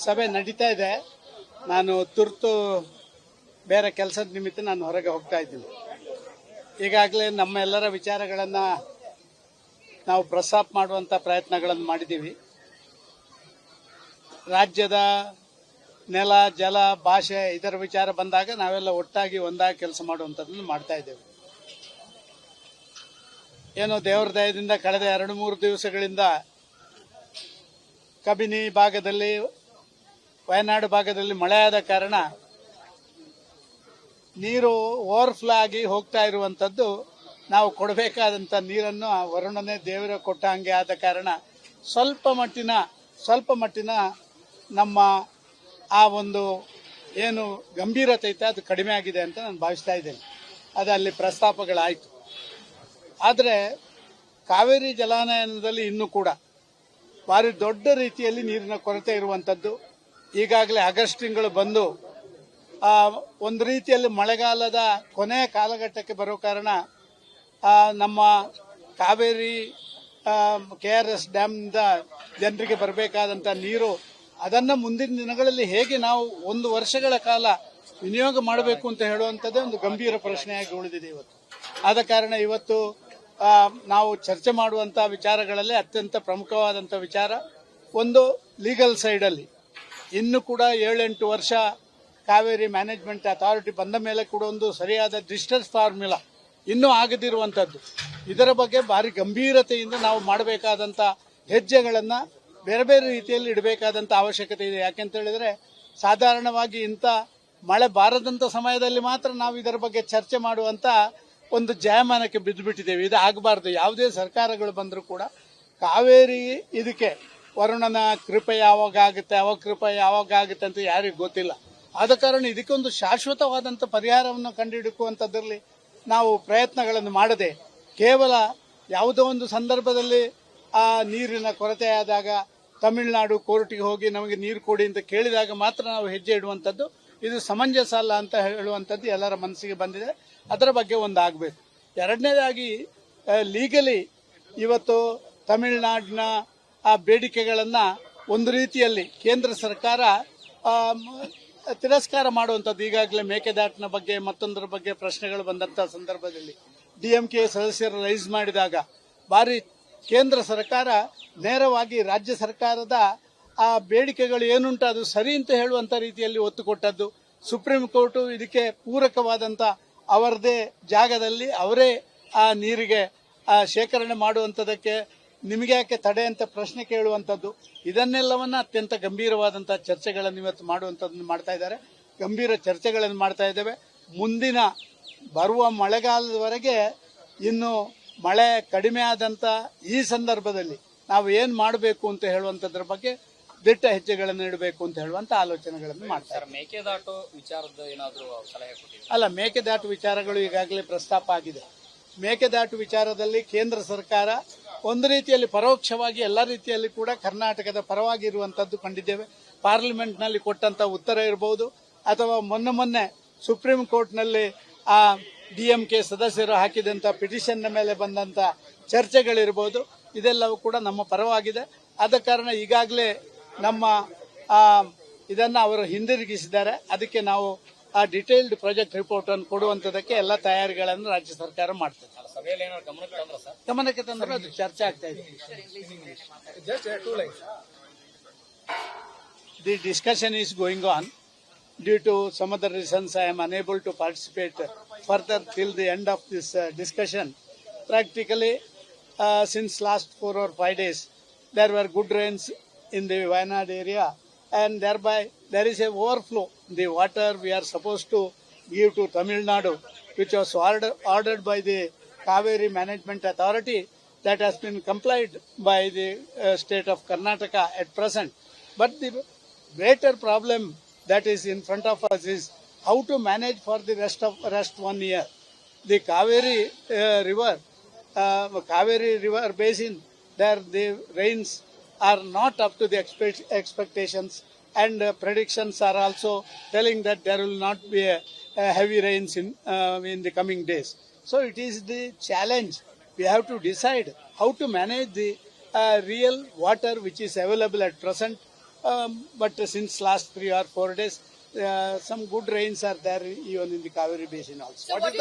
ಸಭೆ ನಡೀತಾ ಇದೆ. ನಾನು ತುರ್ತು ಬೇರೆ ಕೆಲಸದ ನಿಮಿತ್ತ ನಾನು ಹೊರಗೆ ಹೋಗ್ತಾ ಇದ್ದೀನಿ. ಈಗಾಗಲೇ ನಮ್ಮೆಲ್ಲರ ವಿಚಾರಗಳನ್ನು ನಾವು ಪ್ರಸ್ತಾಪ ಮಾಡುವಂಥ ಪ್ರಯತ್ನಗಳನ್ನು ಮಾಡಿದ್ದೀವಿ. ರಾಜ್ಯದ ನೆಲ, ಜಲ, ಭಾಷೆ ಇದರ ವಿಚಾರ ಬಂದಾಗ ನಾವೆಲ್ಲ ಒಟ್ಟಾಗಿ ಒಂದಾಗಿ ಕೆಲಸ ಮಾಡುವಂಥದ್ದನ್ನು ಮಾಡ್ತಾ ಇದ್ದೇವೆ. ಏನೋ ದೇವರ ದಯದಿಂದ ಕಳೆದ 2-3 ದಿವಸಗಳಿಂದ ಕಬಿನಿ ಭಾಗದಲ್ಲಿ, ವಯನಾಡು ಭಾಗದಲ್ಲಿ ಮಳೆಯಾದ ಕಾರಣ ನೀರು ಓವರ್ಫ್ಲೋ ಆಗಿ ಹೋಗ್ತಾ ಇರುವಂಥದ್ದು, ನಾವು ಕೊಡಬೇಕಾದಂಥ ನೀರನ್ನು ವರುಣನೇ ದೇವರ ಕೊಟ್ಟ ಹಂಗೆ ಆದ ಕಾರಣ ಸ್ವಲ್ಪ ಮಟ್ಟಿನ ನಮ್ಮ ಆ ಒಂದು ಏನು ಗಂಭೀರತೆ ಐತೆ ಅದು ಕಡಿಮೆ ಆಗಿದೆ ಅಂತ ನಾನು ಭಾವಿಸ್ತಾ ಇದ್ದೇನೆ. ಅದು ಅಲ್ಲಿ ಪ್ರಸ್ತಾಪಗಳಾಯಿತು. ಆದರೆ ಕಾವೇರಿ ಜಲಾನಯನದಲ್ಲಿ ಇನ್ನೂ ಕೂಡ ಭಾರಿ ದೊಡ್ಡ ರೀತಿಯಲ್ಲಿ ನೀರಿನ ಕೊರತೆ ಇರುವಂಥದ್ದು. ಈಗಾಗಲೇ ಆಗಸ್ಟ್ ತಿಂಗಳು ಬಂದು ಒಂದು ರೀತಿಯಲ್ಲಿ ಮಳೆಗಾಲದ ಕೊನೆಯ ಕಾಲಘಟ್ಟಕ್ಕೆ ಬರೋ ಕಾರಣ ನಮ್ಮ ಕಾವೇರಿ KRS ಡ್ಯಾಮ್ನಿಂದ ಜನರಿಗೆ ಬರಬೇಕಾದಂಥ ನೀರು, ಅದನ್ನು ಮುಂದಿನ ದಿನಗಳಲ್ಲಿ ಹೇಗೆ ನಾವು 1 ವರ್ಷಗಳ ಕಾಲ ವಿನಿಯೋಗ ಮಾಡಬೇಕು ಅಂತ ಹೇಳುವಂಥದ್ದೇ ಒಂದು ಗಂಭೀರ ಪ್ರಶ್ನೆಯಾಗಿ ಉಳಿದಿದೆ ಇವತ್ತು. ಆದ ಕಾರಣ ಇವತ್ತು ನಾವು ಚರ್ಚೆ ಮಾಡುವಂಥ ವಿಚಾರಗಳಲ್ಲಿ ಅತ್ಯಂತ ಪ್ರಮುಖವಾದಂಥ ವಿಚಾರ ಒಂದು, ಲೀಗಲ್ ಸೈಡಲ್ಲಿ ಇನ್ನು ಕೂಡ 7-8 ವರ್ಷ ಕಾವೇರಿ ಮ್ಯಾನೇಜ್ಮೆಂಟ್ ಅಥಾರಿಟಿ ಬಂದ ಮೇಲೆ ಕೂಡ ಒಂದು ಸರಿಯಾದ ಡಿಸ್ಟೆನ್ಸ್ ಫಾರ್ಮುಲಾ ಇನ್ನೂ ಆಗದಿರುವಂಥದ್ದು. ಇದರ ಬಗ್ಗೆ ಭಾರಿ ಗಂಭೀರತೆಯಿಂದ ನಾವು ಮಾಡಬೇಕಾದಂಥ ಹೆಜ್ಜೆಗಳನ್ನು ಬೇರೆ ಬೇರೆ ರೀತಿಯಲ್ಲಿ ಇಡಬೇಕಾದಂಥ ಅವಶ್ಯಕತೆ ಇದೆ. ಯಾಕೆಂತ ಹೇಳಿದ್ರೆ ಸಾಧಾರಣವಾಗಿ ಇಂಥ ಮಳೆ ಬಾರದಂಥ ಸಮಯದಲ್ಲಿ ಮಾತ್ರ ನಾವು ಇದರ ಬಗ್ಗೆ ಚರ್ಚೆ ಮಾಡುವಂಥ ಒಂದು ಜಾಯಮಾನಕ್ಕೆ ಬಿದ್ದುಬಿಟ್ಟಿದ್ದೇವೆ. ಇದು ಆಗಬಾರ್ದು. ಯಾವುದೇ ಸರ್ಕಾರಗಳು ಬಂದರೂ ಕೂಡ ಕಾವೇರಿ ಇದಕ್ಕೆ ವರುಣನ ಕೃಪೆ ಯಾವಾಗ ಆಗುತ್ತೆ, ಅವಕೃಪೆ ಯಾವಾಗ ಆಗುತ್ತೆ ಅಂತ ಯಾರಿಗೂ ಗೊತ್ತಿಲ್ಲ. ಆದ ಕಾರಣ ಇದಕ್ಕೊಂದು ಶಾಶ್ವತವಾದಂಥ ಪರಿಹಾರವನ್ನು ಕಂಡುಹಿಡಿಯುವಂಥದ್ರಲ್ಲಿ ನಾವು ಪ್ರಯತ್ನಗಳನ್ನು ಮಾಡದೆ ಕೇವಲ ಯಾವುದೋ ಒಂದು ಸಂದರ್ಭದಲ್ಲಿ ಆ ನೀರಿನ ಕೊರತೆ ಆದಾಗ ತಮಿಳುನಾಡು ಕೋರ್ಟಿಗೆ ಹೋಗಿ ನಮಗೆ ನೀರು ಕೊಡಿ ಅಂತ ಕೇಳಿದಾಗ ಮಾತ್ರ ನಾವು ಹೆಜ್ಜೆ ಇಡುವಂಥದ್ದು, ಇದು ಸಮಂಜಸ ಅಲ್ಲ ಅಂತ ಹೇಳುವಂಥದ್ದು ಎಲ್ಲರ ಮನಸ್ಸಿಗೆ ಬಂದಿದೆ. ಅದರ ಬಗ್ಗೆ ಒಂದು ಆಗಬೇಕು. ಎರಡನೇದಾಗಿ ಲೀಗಲಿ ಇವತ್ತು ತಮಿಳುನಾಡಿನ ಆ ಬೇಡಿಕೆಗಳನ್ನು ಒಂದು ರೀತಿಯಲ್ಲಿ ಕೇಂದ್ರ ಸರ್ಕಾರ ತಿರಸ್ಕಾರ ಮಾಡುವಂಥದ್ದು. ಈಗಾಗಲೇ ಮೇಕೆದಾಟಿನ ಬಗ್ಗೆ ಮತ್ತೊಂದರ ಬಗ್ಗೆ ಪ್ರಶ್ನೆಗಳು ಬಂದಂಥ ಸಂದರ್ಭದಲ್ಲಿ DMK ಸದಸ್ಯರು ರೈಸ್ ಮಾಡಿದಾಗ ಭಾರಿ ಕೇಂದ್ರ ಸರ್ಕಾರ ನೇರವಾಗಿ ರಾಜ್ಯ ಸರ್ಕಾರದ ಆ ಬೇಡಿಕೆಗಳು ಏನುಂಟು ಅದು ಸರಿ ಅಂತ ಹೇಳುವಂಥ ರೀತಿಯಲ್ಲಿ ಒತ್ತು ಕೊಟ್ಟದ್ದು. ಸುಪ್ರೀಂ ಕೋರ್ಟು ಇದಕ್ಕೆ ಪೂರಕವಾದಂಥ ಅವರದೇ ಜಾಗದಲ್ಲಿ ಅವರೇ ಆ ನೀರಿಗೆ ಶೇಖರಣೆ ಮಾಡುವಂಥದ್ದಕ್ಕೆ ನಿಮಗೆ ಯಾಕೆ ತಡೆ ಅಂತ ಪ್ರಶ್ನೆ ಕೇಳುವಂಥದ್ದು, ಇದನ್ನೆಲ್ಲವನ್ನ ಅತ್ಯಂತ ಗಂಭೀರವಾದಂಥ ಚರ್ಚೆಗಳನ್ನು ಇವತ್ತು ಮಾಡುವಂಥದ್ದನ್ನು ಮಾಡ್ತಾ ಇದ್ದಾರೆ. ಗಂಭೀರ ಚರ್ಚೆಗಳನ್ನು ಮಾಡ್ತಾ ಇದ್ದೇವೆ. ಮುಂದಿನ ಬರುವ ಮಳೆಗಾಲದವರೆಗೆ ಇನ್ನು ಮಳೆ ಕಡಿಮೆ ಆದಂಥ ಈ ಸಂದರ್ಭದಲ್ಲಿ ನಾವು ಏನು ಮಾಡಬೇಕು ಅಂತ ಹೇಳುವಂಥದ್ರ ಬಗ್ಗೆ ದಿಟ್ಟ ಹೆಜ್ಜೆಗಳನ್ನು ಇಡಬೇಕು ಅಂತ ಹೇಳುವಂಥ ಆಲೋಚನೆಗಳನ್ನು ಮಾಡ್ತಾರೆ. ಮೇಕೆದಾಟು ವಿಚಾರದ ಏನಾದರೂ ಸಲಹೆ ಕೊಟ್ಟಿದ್ದಾರೆ? ಅಲ್ಲ, ಮೇಕೆದಾಟು ವಿಚಾರಗಳು ಈಗಾಗಲೇ ಪ್ರಸ್ತಾಪ ಆಗಿದೆ. ಮೇಕೆದಾಟು ವಿಚಾರದಲ್ಲಿ ಕೇಂದ್ರ ಸರ್ಕಾರ ಒಂದು ರೀತಿಯಲ್ಲಿ ಪರೋಕ್ಷವಾಗಿ ಎಲ್ಲ ರೀತಿಯಲ್ಲಿ ಕೂಡ ಕರ್ನಾಟಕದ ಪರವಾಗಿ ಇರುವಂಥದ್ದು ಕಂಡಿದ್ದೇವೆ. ಪಾರ್ಲಿಮೆಂಟ್ನಲ್ಲಿ ಕೊಟ್ಟಂಥ ಉತ್ತರ ಇರಬಹುದು, ಅಥವಾ ಮೊನ್ನೆ ಸುಪ್ರೀಂ ಕೋರ್ಟ್ನಲ್ಲಿ ಆ DMK ಸದಸ್ಯರು ಹಾಕಿದಂಥ ಪಿಟಿಷನ್ನ ಮೇಲೆ ಬಂದಂಥ ಚರ್ಚೆಗಳಿರ್ಬೋದು, ಇದೆಲ್ಲವೂ ಕೂಡ ನಮ್ಮ ಪರವಾಗಿದೆ. ಆದ ಕಾರಣ ಈಗಾಗಲೇ ನಮ್ಮ ಇದನ್ನು ಅವರು ಹಿಂದಿರುಗಿಸಿದ್ದಾರೆ. ಅದಕ್ಕೆ ನಾವು ಆ ಡಿಟೇಲ್ಡ್ ಪ್ರಾಜೆಕ್ಟ್ ರಿಪೋರ್ಟ್ ಅನ್ನು ಕೊಡುವಂಥದ್ದಕ್ಕೆ ಎಲ್ಲ ತಯಾರಿಗಳನ್ನು ರಾಜ್ಯ ಸರ್ಕಾರ ಮಾಡ್ತದೆ. ಗಮನಕ್ಕೆ ತಂದ್ರೆ ಅದು ಚರ್ಚೆ ಆಗ್ತಾ ಇದೆ. The discussion is going on. Due to some other reasons, I am unable to participate further till the end of this discussion. Practically, since last 4 or 5 days, there were good rains in the Wayanad area, and thereby there is a overflow. The water we are supposed to give to Tamil Nadu, which was ordered by the Kaveri Management Authority, that has been complied by the state of Karnataka at present. But the greater problem that is in front of us is how to manage for the rest 1 year. The Kaveri river basin, there the rains are not up to the expectations, and predictions are also telling that there will not be a heavy rains in the coming days. So it is the challenge. We have to decide how to manage the real water which is available at present. But since last 3 or 4 days, some good rains are there even in the Kaveri basin also. What is